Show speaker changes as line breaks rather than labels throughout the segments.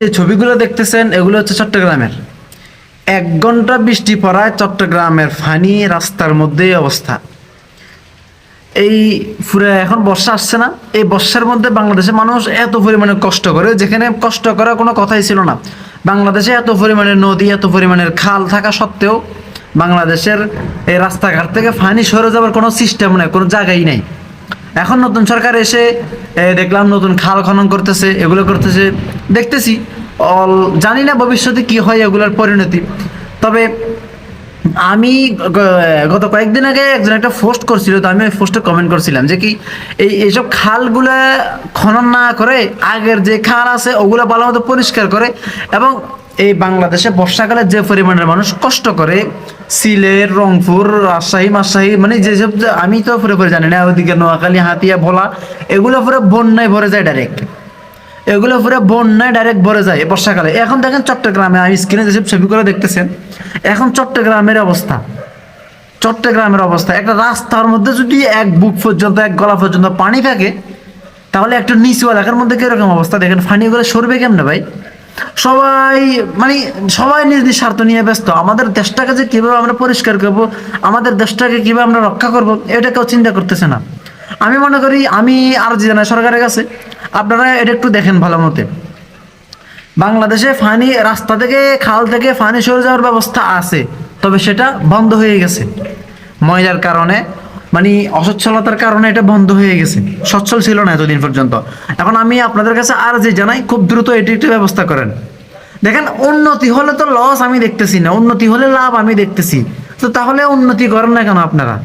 এই ছবিগুলো দেখতেছেন এগুলো হচ্ছে চট্টগ্রামের। 1 ঘন্টা বৃষ্টি পড়ায় চট্টগ্রামের ফানি রাস্তার মধ্যেই অবস্থা। এই পুরো এখন বর্ষা আসছে না, এই বর্ষার মধ্যে বাংলাদেশের মানুষ এত পরিমাণে কষ্ট করে, যেখানে কষ্ট করার কোনো কথাই ছিল না। বাংলাদেশে এত পরিমাণে নদী, এত পরিমাণের খাল থাকা সত্ত্বেও বাংলাদেশের এই রাস্তাঘাট থেকে ফানি সরে যাওয়ার কোনো সিস্টেম নেই, কোনো জায়গাই নাই। এখন নতুন সরকার এসে দেখলাম নতুন খাল খনন করতেছে, এগুলো করতেছে, দেখতেছি। জানি না ভবিষ্যতে কি হয় এগুলোর পরিণতি। তবে আমি গত কয়েকদিন আগে একজন একটা পোস্ট করছিল, তো আমি ওই পোস্টে কমেন্ট করছিলাম যে কি এইসব খালগুলা খনন না করে আগের যে খাল আছে ওগুলো ভালো মতো পরিষ্কার করে, এবং এই বাংলাদেশে বর্ষাকালে যে পরিমাণের মানুষ কষ্ট করে, সিলেট, রংপুর, রাজশাহী, মাসাহি, মানে যেসব, আমি তো পুরোপুরি জানি না, ওইদিকে নোয়াখালী, হাতিয়া, ভোলা, এগুলো পুরো বন্যায় ভরে যায় ডাইরেক্ট। এগুলো পুরো বন্যায় ডাইরেক্ট ভরে যায় বর্ষাকালে। এখন দেখেন চট্টগ্রামে, আমি স্ক্রিনে যেসব ছবিগুলো দেখতেছেন, এখন চট্টগ্রামের অবস্থা একটা রাস্তার মধ্যে যদি এক বুক পর্যন্ত, এক গলা পর্যন্ত পানি থাকে, তাহলে একটা নিচু এলাকার মধ্যে কিরকম অবস্থা দেখেন। পানিগুলো সরবে কেমনে ভাই? সবাই মানে সবাই নিজ নিজ স্বার্থ নিয়ে ব্যস্ত। আমাদের দেশটাকে যে কিভাবে আমরা পরিষ্কার করব, আমাদের দেশটাকে কিভাবে আমরা রক্ষা করব, এটা কেউ চিন্তা করতেছে না। আমি মনে করি, আমি আর্জি জানাই সরকারের কাছে, আপনারা এটা একটু দেখেন ভালো মতে। বাংলাদেশে ফানি রাস্তা থেকে, খাল থেকে ফানি সরে যাওয়ার ব্যবস্থা আছে, তবে সেটা বন্ধ হয়ে গেছে ময়লার কারণে, মানে অসচ্ছলতার কারণে এটা বন্ধ হয়ে গেছে। সচ্ছল ছিল না এতদিন পর্যন্ত। এখন আমি আপনাদের কাছে আর যে জানাই, খুব দ্রুত এটি একটা ব্যবস্থা করেন। দেখেন, উন্নতি হলে তো লস আমি দেখতেছি না, উন্নতি হলে লাভ আমি দেখতেছি। তো তাহলে উন্নতি করেন না কেন আপনারা?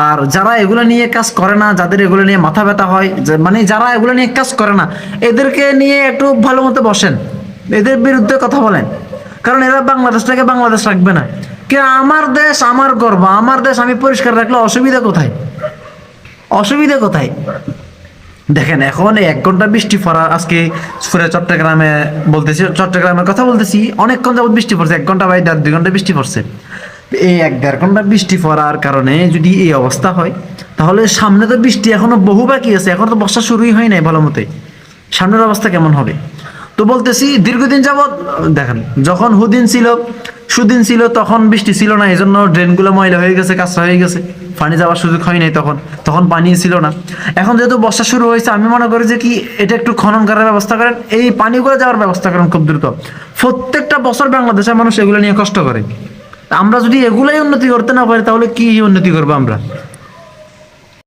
আর যারা এগুলো নিয়ে কাজ করে না, যাদের এগুলো নিয়ে মাথা ব্যথা হয়, মানে যারা এগুলো নিয়ে কাজ করে না, এদেরকে নিয়ে একটু ভালো মতো বসেন, এদের বিরুদ্ধে কথা বলেন। কারণ এরা বাংলাদেশটাকে বাংলাদেশ রাখবে না। কি, আমার দেশ আমার গর্ব, আমার দেশ আমি পরিষ্কার রাখলে অসুবিধা কোথায়? অসুবিধা কোথায়? দেখেন, এখন 1 ঘন্টা বৃষ্টি পড়া, আজকে পুরো চট্টগ্রামে বলতেছি, চট্টগ্রামের কথা বলতেছি, অনেকক্ষণ যাবত বৃষ্টি পড়ছে, 1 ঘন্টা বা 1.5-2 ঘন্টা বৃষ্টি পড়ছে। এই 1-1.5 ঘন্টা বৃষ্টি পড়ার কারণে যদি এই অবস্থা হয়, তাহলে সামনে তো বৃষ্টি এখনো বহু বাকি আছে, এখন তো বর্ষা শুরুই হয় নাই ভালো মতে। সামনের অবস্থা কেমন হবে? তো বলতেছি, দীর্ঘদিন যাবৎ দেখেন, যখন সুদিন ছিল তখন বৃষ্টি ছিল না, এই জন্য ড্রেনগুলো ময়লা হয়ে গেছে, কাঁচরা হয়ে গেছে, পানি যাওয়ার সুযোগ হয় নাই, তখন পানি ছিল না। এখন যেহেতু বর্ষা শুরু হয়েছে, আমি মনে করি যে কি এটা একটু খনন করার ব্যবস্থা করেন, এই পানিগুলো যাওয়ার ব্যবস্থা করেন খুব দ্রুত। প্রত্যেকটা বছর বাংলাদেশের মানুষ এগুলো নিয়ে কষ্ট করে। আমরা যদি এগুলাই উন্নতি করতে না পারি, তাহলে কি উন্নতি করবো আমরা?